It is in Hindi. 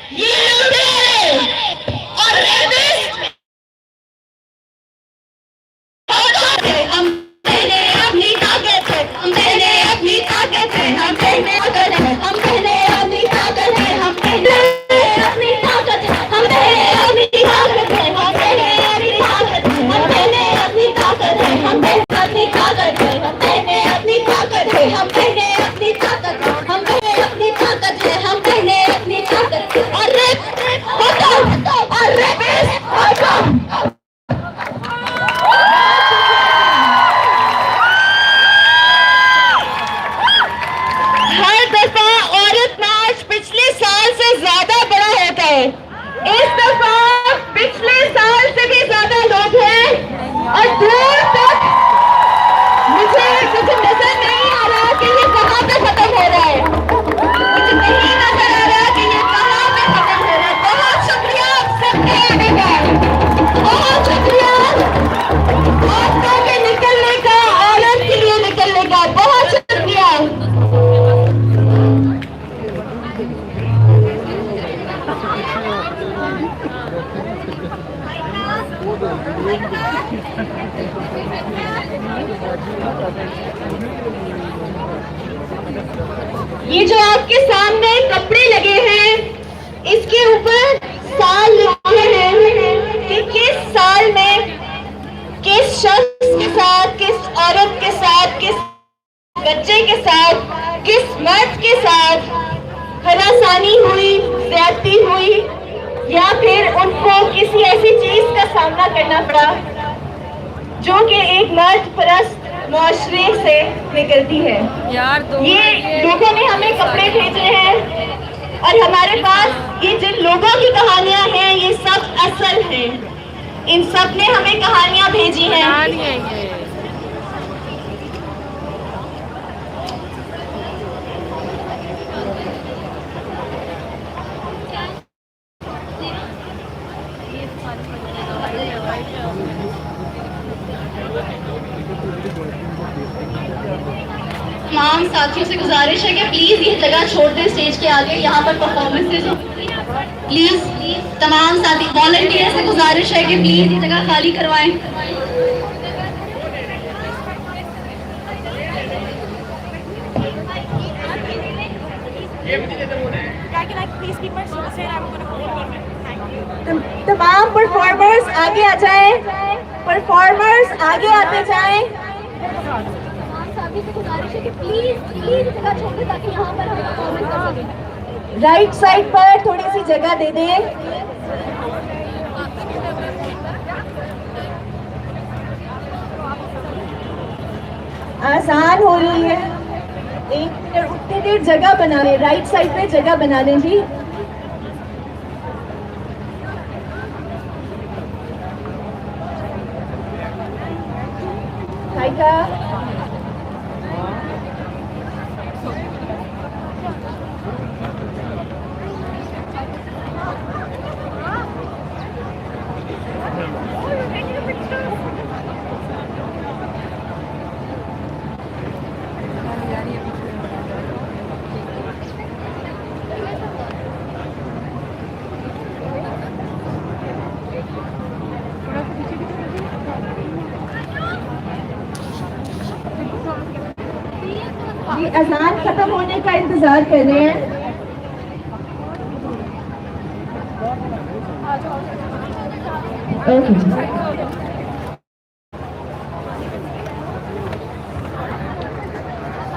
ये लुटेरे और रेपिस्ट हम पहले अपनी ताकत है, हम पहले अपनी ताकत है, हम पहले ताकत है, हम पहले अपनी ताकत है, हम पहले अपनी ताकत है, हम पहले अपनी ताकत है, हम पहले अपनी ताकत है, हम पहले अपनी ताकत है, हम पहले अपनी ताकत है, हम पहले अपनी ताकत है, हम पहले अपनी ताकत है, हम पहले अपनी ताकत है, हम पहले अपनी ताकत है। और रेपिस्ट खत्म। हर दफा औरत मार्च पिछले साल से ज्यादा बड़ा होता है। इस दफा पिछले साल से भी ज्यादा लोग हैं और दूर तक मुझे नजर नहीं आ रहा कि ये कहाँ पे खत्म हो रहा है। मुझे नहीं नजर आ रहा कि ये कहाँ पे खत्म हो रहा है। बहुत शुक्रिया आप सबके आने का, बहुत शुक्रिया औरतों के निकलने का, औरत के लिए निकलने का, बहुत शुक्रिया। ये जो आपके सामने कपड़े लगे हैं, इसके ऊपर साल लिखे हैं कि किस साल में किस शख्स के साथ, किस औरत के साथ, किस बच्चे के साथ, किस मर्द के साथ हरासानी हुई, ज्यादती हुई या फिर उनको किसी ऐसी चीज का सामना करना पड़ा जो कि एक मर्द परस्त मुआशरे से निकलती है। ये लोगों ने हमें कपड़े भेजे हैं और हमारे पास ये जिन लोगों की कहानियां हैं ये सब असल हैं। इन सब ने हमें कहानियां भेजी हैं। तमाम साथियों से गुजारिश है कि प्लीज ये जगह छोड़ दें स्टेज के आगे, यहाँ पर परफॉर्मेंसेज हो। प्लीज तमाम साथी वॉलंटियर से गुजारिश है कि प्लीज ये जगह खाली करवाएं। तमाम परफॉर्मर्स आगे आ जाएं, परफॉर्मर्स आगे आते जाएं। राइट साइड पर थोड़ी सी जगह दे दें। आसान हो रही है, एक मिनट उतनी देर जगह बना लें, राइट साइड पे जगह बना लें जी। अजान खत्म होने का इंतजार कर रहे हैं। ओके